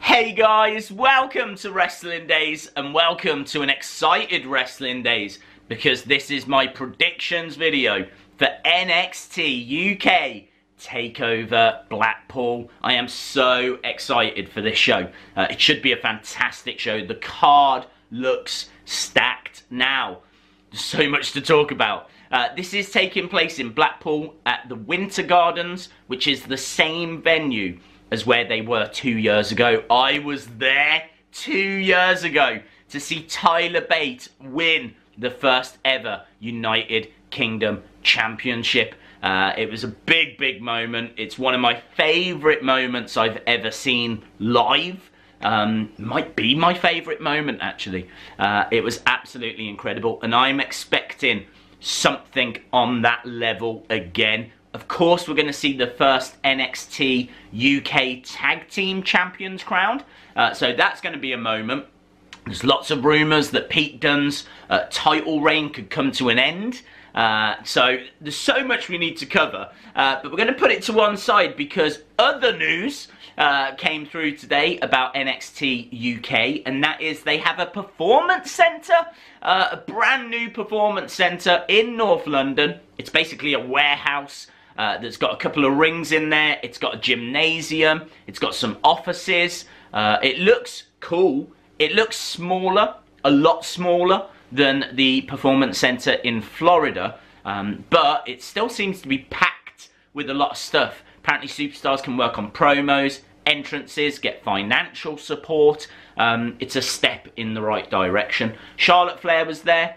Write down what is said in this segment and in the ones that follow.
Hey guys, welcome to Wrestling Daze and welcome to an excited Wrestling Daze because this is my predictions video for NXT UK TAKEOVER Blackpool. I am so excited for this show. It should be a fantastic show. The card looks stacked now. There's so much to talk about. This is taking place in Blackpool at the Winter Gardens, which is the same venue as where they were 2 years ago. I was there 2 years ago to see Tyler Bate win the first ever United Kingdom Championship. It was a big moment. It's one of my favourite moments I've ever seen live. Might be my favourite moment actually. It was absolutely incredible and I'm expecting something on that level again. Of course, we're going to see the first NXT UK Tag Team Champions crowned. So that's going to be a moment. There's lots of rumours that Pete Dunne's title reign could come to an end. So there's so much we need to cover. But we're going to put it to one side because other news came through today about NXT UK. And that is they have a performance centre. A brand new performance centre in North London. It's basically a warehouse. That's got a couple of rings in there. It's got a gymnasium. It's got some offices. It looks cool. It looks smaller, a lot smaller than the Performance Center in Florida. But it still seems to be packed with a lot of stuff. Apparently superstars can work on promos, entrances, get financial support. It's a step in the right direction. Charlotte Flair was there.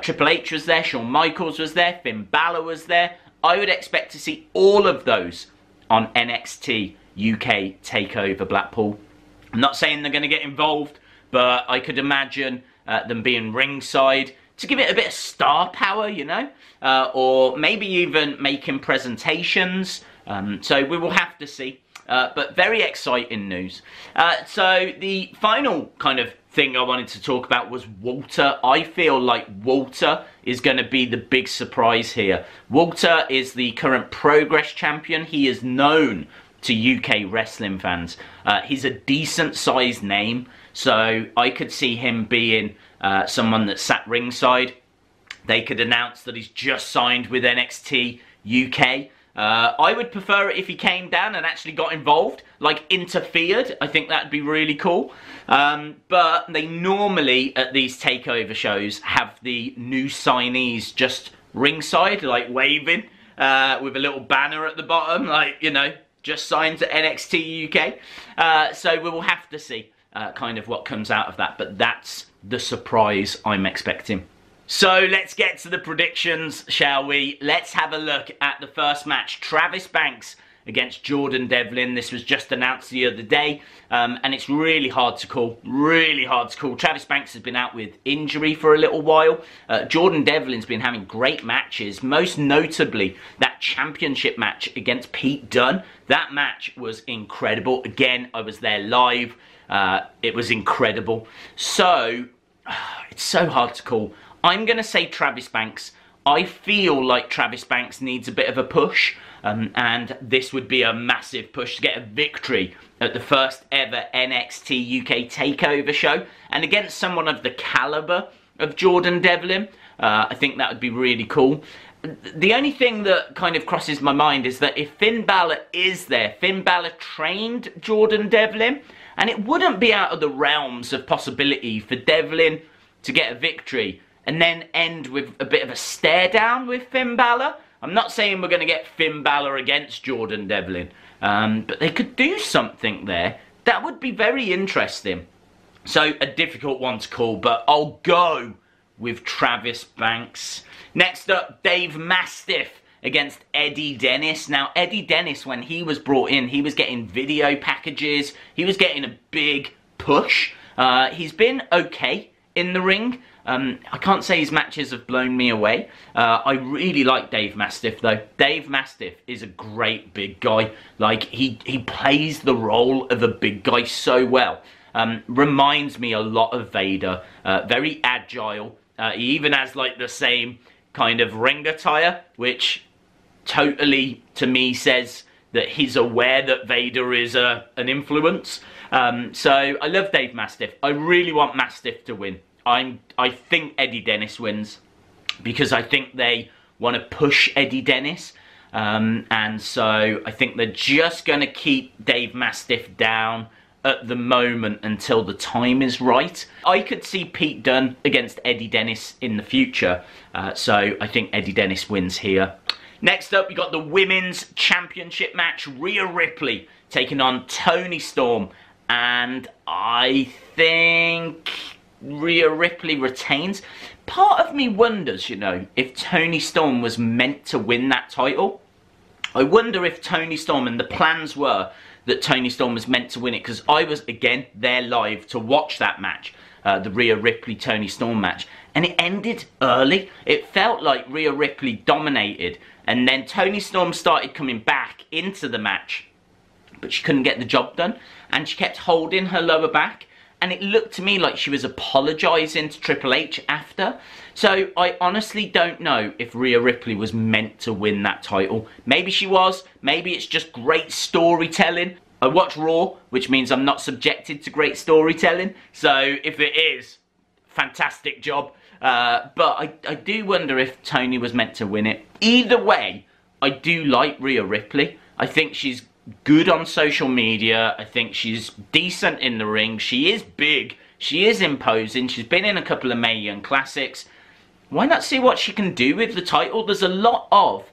Triple H was there. Shawn Michaels was there. Finn Balor was there. I would expect to see all of those on NXT UK TAKEOVER Blackpool. I'm not saying they're going to get involved, but I could imagine them being ringside to give it a bit of star power, you know, or maybe even making presentations. So we will have to see. But very exciting news. So the final kind of thing I wanted to talk about was Walter. I feel like Walter is going to be the big surprise here. Walter is the current Progress champion. He is known to UK wrestling fans. He's a decent sized name, so I could see him being someone that sat ringside. They could announce that he's just signed with NXT UK. I would prefer it if he came down and actually got involved, like interfered. I think that'd be really cool. But they normally, at these takeover shows, have the new signees just ringside, like waving, with a little banner at the bottom, like, you know, just signed to NXT UK. So we will have to see kind of what comes out of that. But that's the surprise I'm expecting. So let's get to the predictions, shall we? Let's have a look at the first match. Travis Banks against Jordan Devlin. This was just announced the other day, and it's really hard to call. Really hard to call. Travis Banks has been out with injury for a little while. Jordan Devlin's been having great matches, most notably that championship match against Pete Dunne. That match was incredible. Again, I was there live. It was incredible. So, it's so hard to call. I'm going to say Travis Banks. I feel like Travis Banks needs a bit of a push, and this would be a massive push to get a victory at the first ever NXT UK TakeOver show, and against someone of the caliber of Jordan Devlin. I think that would be really cool. The only thing that kind of crosses my mind is that if Finn Balor is there, Finn Balor trained Jordan Devlin, and it wouldn't be out of the realms of possibility for Devlin to get a victory and then end with a bit of a stare down with Finn Balor. I'm not saying we're going to get Finn Balor against Jordan Devlin, but they could do something there. That would be very interesting. So a difficult one to call, but I'll go with Travis Banks. Next up, Dave Mastiff against Eddie Dennis. Now, Eddie Dennis, when he was brought in, he was getting video packages. He was getting a big push. He's been okay in the ring. I can't say his matches have blown me away. I really like Dave Mastiff though. Dave Mastiff is a great big guy. Like, he plays the role of a big guy so well. Reminds me a lot of Vader. Very agile. He even has like the same kind of ring attire, which totally to me says that he's aware that Vader is an influence. So I love Dave Mastiff. I really want Mastiff to win. I think Eddie Dennis wins because I think they want to push Eddie Dennis. And so I think they're just going to keep Dave Mastiff down at the moment until the time is right. I could see Pete Dunne against Eddie Dennis in the future. So I think Eddie Dennis wins here. Next up, we got the Women's Championship match. Rhea Ripley taking on Toni Storm. And I think Rhea Ripley retains. Part of me wonders, you know, if Toni Storm was meant to win that title. I wonder if Toni Storm, and the plans were that Toni Storm was meant to win it, because I was, again, there live to watch that match, the Rhea Ripley-Toni Storm match, and it ended early. It felt like Rhea Ripley dominated, and then Toni Storm started coming back into the match, but she couldn't get the job done, and she kept holding her lower back, and it looked to me like she was apologising to Triple H after. So I honestly don't know if Rhea Ripley was meant to win that title. Maybe she was. Maybe it's just great storytelling. I watch Raw, which means I'm not subjected to great storytelling. So if it is, fantastic job. But I do wonder if Toni was meant to win it. Either way, I do like Rhea Ripley. I think she's good on social media. I think she's decent in the ring. She is big. She is imposing. She's been in a couple of Mae Young Classics. Why not see what she can do with the title? There's a lot of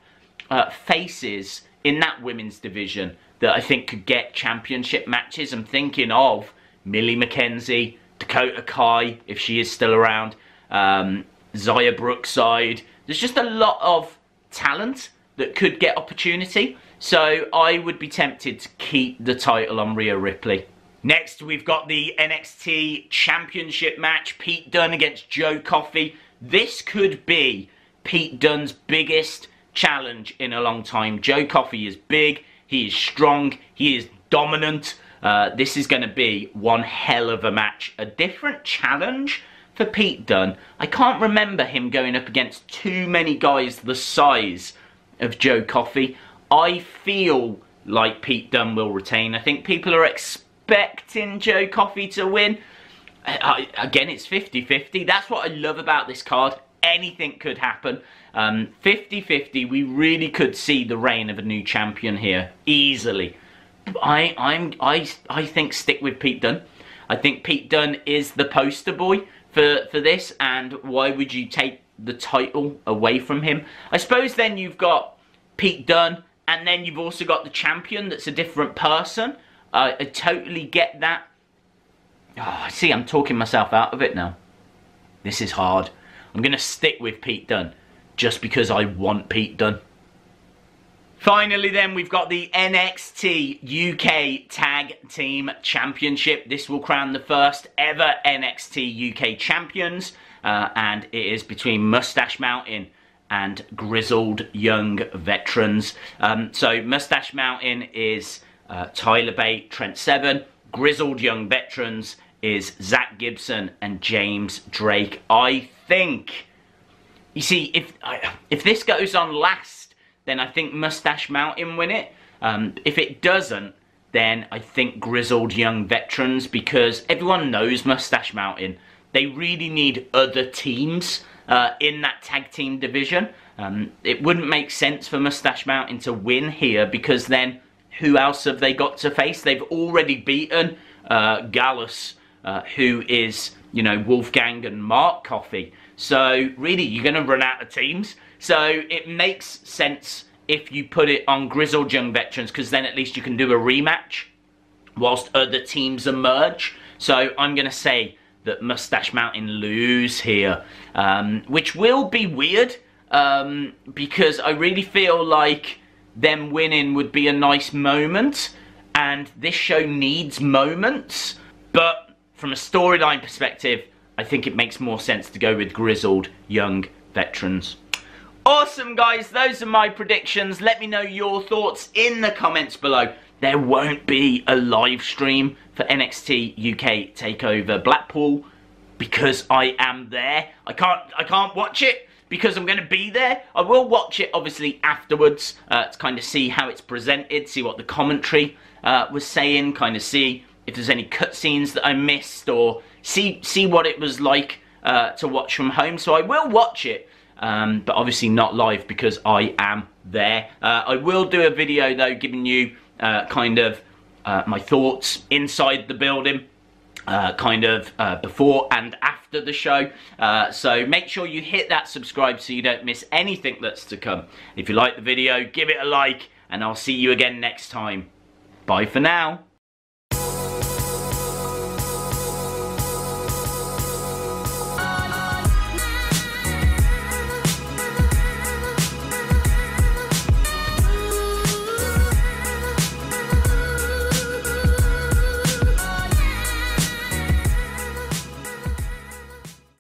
faces in that women's division that I think could get championship matches. I'm thinking of Millie McKenzie, Dakota Kai, if she is still around, Xia Brookside. There's just a lot of talent that could get opportunity. So I would be tempted to keep the title on Rhea Ripley. Next, we've got the NXT Championship match. Pete Dunne against Joe Coffey. This could be Pete Dunne's biggest challenge in a long time. Joe Coffey is big. He is strong. He is dominant. This is going to be one hell of a match. A different challenge for Pete Dunne. I can't remember him going up against too many guys the size of Joe Coffey. I feel like Pete Dunne will retain. I think people are expecting Joe Coffey to win. Again, it's 50-50. That's what I love about this card. Anything could happen. 50-50. We really could see the reign of a new champion here easily. I think stick with Pete Dunne. I think Pete Dunne is the poster boy for this. And why would you take the title away from him? I suppose then you've got Pete Dunne. And then you've also got the champion that's a different person. I totally get that. Oh, see, I'm talking myself out of it now. This is hard. I'm going to stick with Pete Dunne just because I want Pete Dunne. Finally then, we've got the NXT UK Tag Team Championship. This will crown the first ever NXT UK champions. And it is between Moustache Mountain and Grizzled Young Veterans. So Moustache Mountain is Tyler Bate, Trent 7. Grizzled Young Veterans is Zack Gibson and James Drake. I think, you see, if this goes on last, then I think Moustache Mountain win it. If it doesn't, then I think Grizzled Young Veterans, because everyone knows Moustache Mountain. They really need other teams in that tag team division. It wouldn't make sense for Moustache Mountain to win here, because then who else have they got to face? They've already beaten Gallus, who is, you know, Wolfgang and Mark Coffey. So really, you're going to run out of teams. So it makes sense if you put it on Grizzled Young Veterans, because then at least you can do a rematch whilst other teams emerge. So I'm going to say that Moustache Mountain lose here, which will be weird, because I really feel like them winning would be a nice moment, and this show needs moments. But from a storyline perspective, I think it makes more sense to go with Grizzled Young Veterans. Awesome, guys. Those are my predictions. Let me know your thoughts in the comments below. There won't be a live stream for NXT UK TakeOver Blackpool because I am there. I can't watch it because I'm going to be there. I will watch it, obviously, afterwards to kind of see how it's presented, see what the commentary was saying, kind of see if there's any cutscenes that I missed, or see what it was like to watch from home. So I will watch it, but obviously not live because I am there. I will do a video though, giving you kind of my thoughts inside the building, kind of before and after the show. So make sure you hit that subscribe so you don't miss anything that's to come. If you like the video, give it a like, and I'll see you again next time. Bye for now.